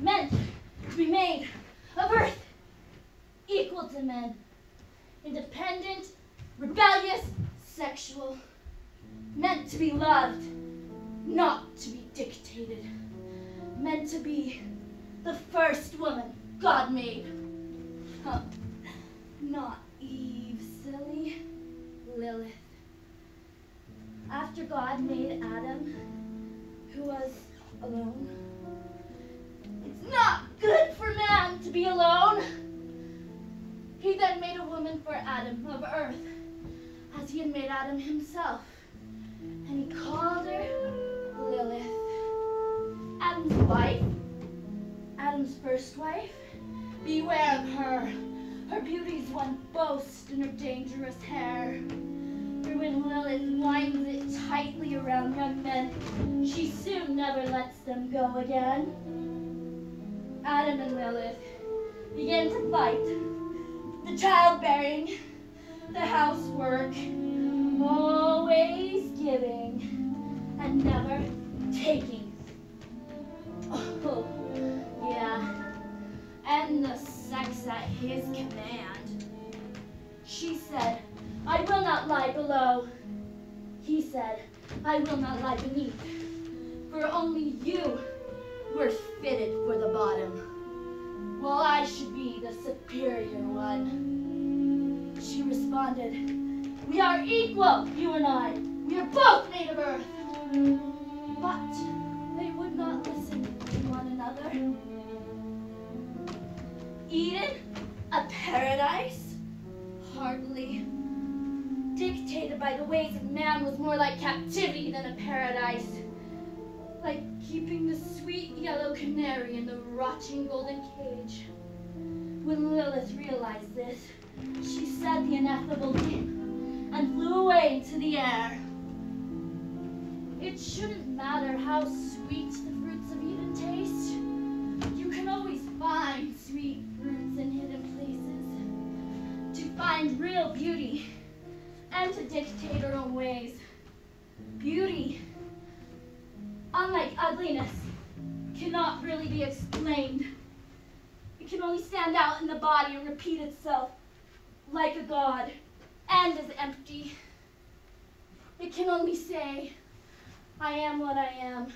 meant to be made of earth, equal to men, independent, rebellious, sexual, meant to be loved, not to be dictated, meant to be the first woman God made. Huh. Not Eve, silly, Lilith. After God made Adam, who was alone, it's not good for man to be alone. He then made a woman for Adam of earth, as he had made Adam himself, and he called her Lilith. Adam's wife, Adam's first wife, beware of her. Her beauty's one boast and her dangerous hair. For when Lilith winds it tightly around young men, she soon never lets them go again. Adam and Lilith began to fight. The childbearing, the housework, always giving and never taking. Oh, yeah. And the sex at his command. She said, I will not lie below. He said, I will not lie beneath. For only you were fitted for the bottom, while I should be the superior one. She responded, we are equal, you and I. We are both made of earth. But they would not listen to one another. Eden, a paradise? Hardly. Dictated by the ways of man was more like captivity than a paradise. Like keeping the sweet yellow canary in the rotting golden cage. When Lilith realized this, she said the ineffable and flew away into the air. It shouldn't matter how sweet the fruits of Eden taste. You can always find sweet fruits in hidden places. To find real beauty and to dictate our own ways. Beauty, unlike ugliness, cannot really be explained. It can only stand out in the body and repeat itself like a god and is empty. It can only say, I am what I am.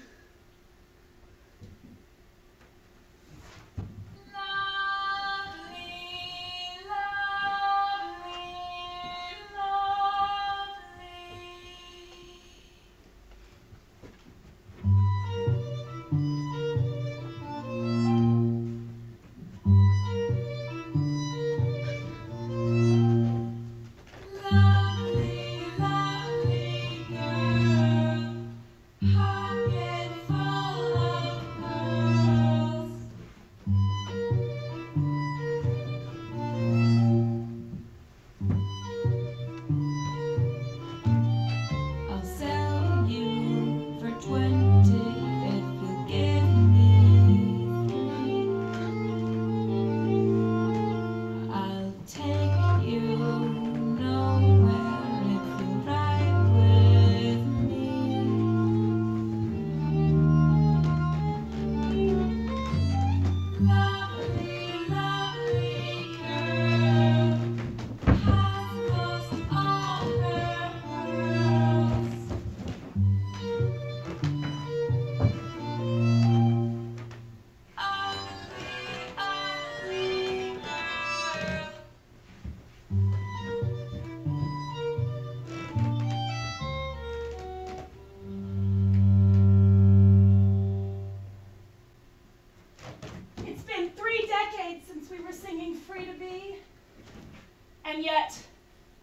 And yet,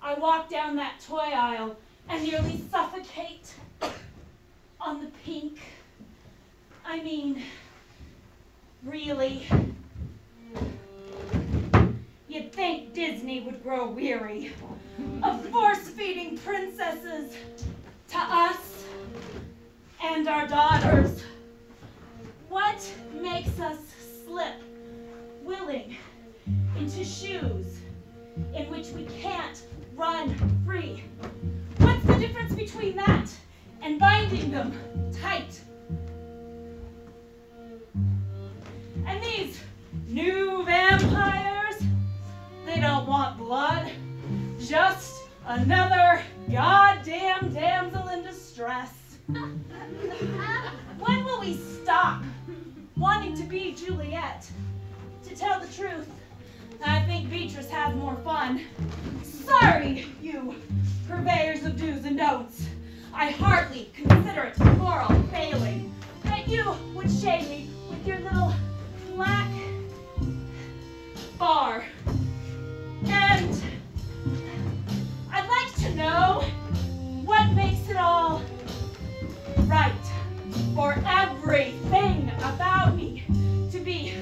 I walk down that toy aisle and nearly suffocate on the pink. I mean, really. You'd think Disney would grow weary of force-feeding princesses to us and our daughters. What makes us slip, willing, into shoes in which we can't run free? What's the difference between that and binding them tight? And New vampires? They don't want blood. Just another goddamn damsel in distress. When will we stop wanting to be Juliet? To tell the truth, I think Beatrice has more fun. Sorry, you purveyors of do's and don'ts. I hardly consider it a moral failing that you would shame me with your little black bar. And I'd like to know what makes it all right for everything about me to be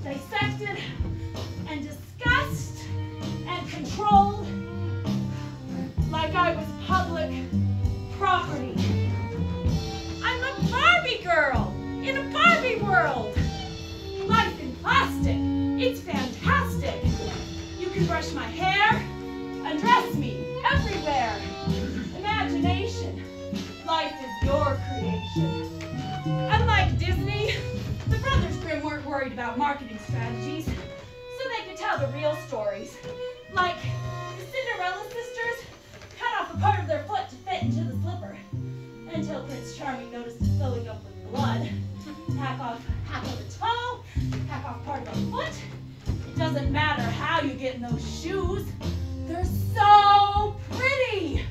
dissected and discussed and controlled like I was public property. I'm a Barbie girl in a Barbie world. Life in plastic, it's fantastic. You can brush my hair, undress me everywhere. Imagination, life is your creation. Unlike Disney, the Brothers Grimm weren't worried about marketing strategies, so they could tell the real stories. Like the Cinderella sisters cut off a part of their foot to fit into the slipper, until Prince Charming noticed it filling up with blood. Hack off half of a toe, hack off part of a foot. It doesn't matter how you get in those shoes. They're so pretty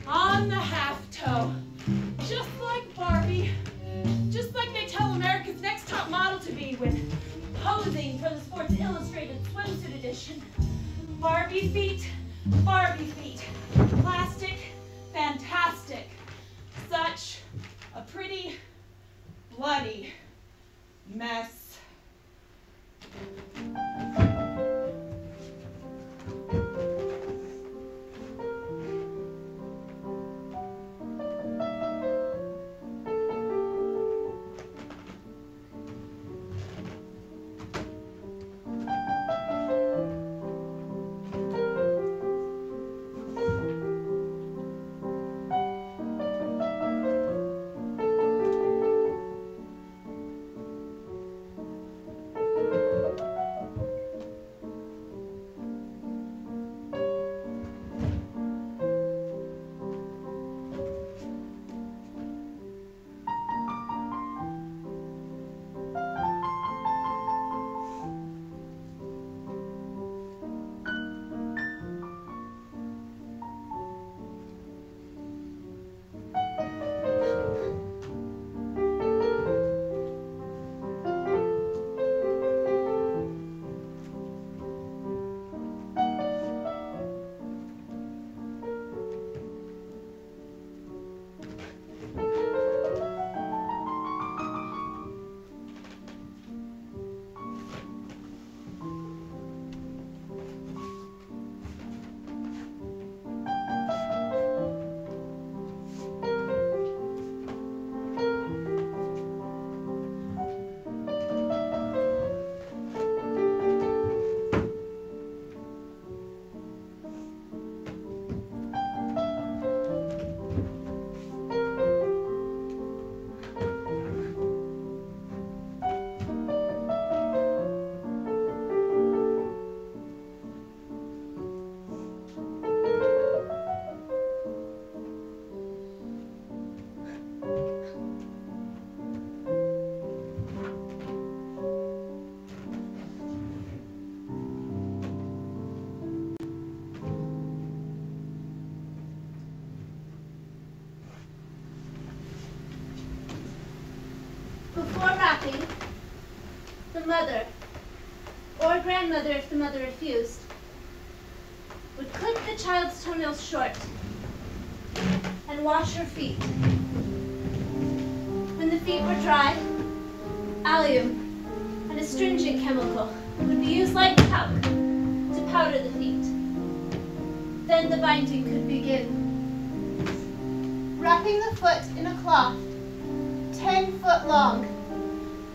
on the half toe. Just like Barbie. Just like they tell America's Next Top Model to be when posing for the Sports Illustrated swimsuit edition. Barbie feet, plastic, fantastic. Such a pretty, bloody mess. Before wrapping, the mother, or grandmother if the mother refused, would clip the child's toenails short and wash her feet. When the feet were dry, allium, an astringent chemical, would be used like talc to powder the feet. Then the binding could begin. Wrapping the foot in a cloth 10 foot long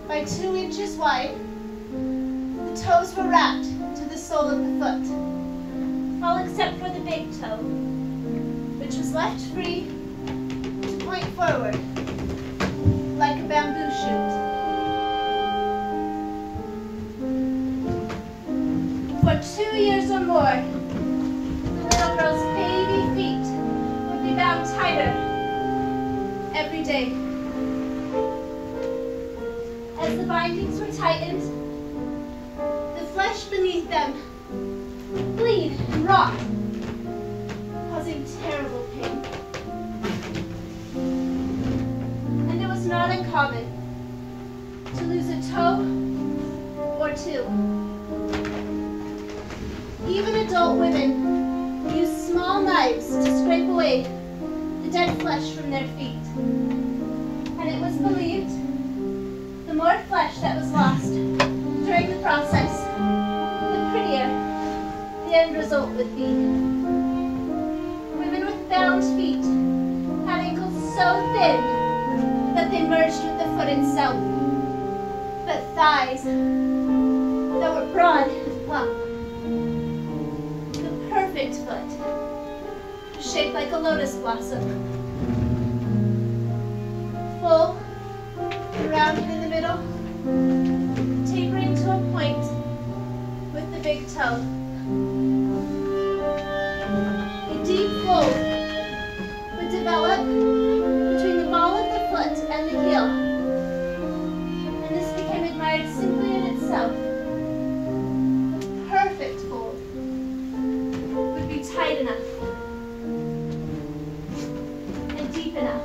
by 2 inches wide, the toes were wrapped to the sole of the foot, all except for the big toe, which was left free to point forward like a bamboo shoot. For 2 years or more, the little girl's baby feet would be bound tighter every day. As the bindings were tightened, the flesh beneath them would bleed and rot, causing terrible pain. And it was not uncommon to lose a toe or two. Even adult women used small knives to scrape away the dead flesh from their feet. And it was believed the more flesh that was lost during the process, the prettier the end result would be. Women with bound feet had ankles so thin that they merged with the foot itself, but thighs that were broad and plump. The perfect foot, shaped like a lotus blossom, full, rounded in the middle, tapering to a point with the big toe. A deep fold would develop between the ball of the foot and the heel, and this became admired simply in itself. The perfect fold would be tight enough and deep enough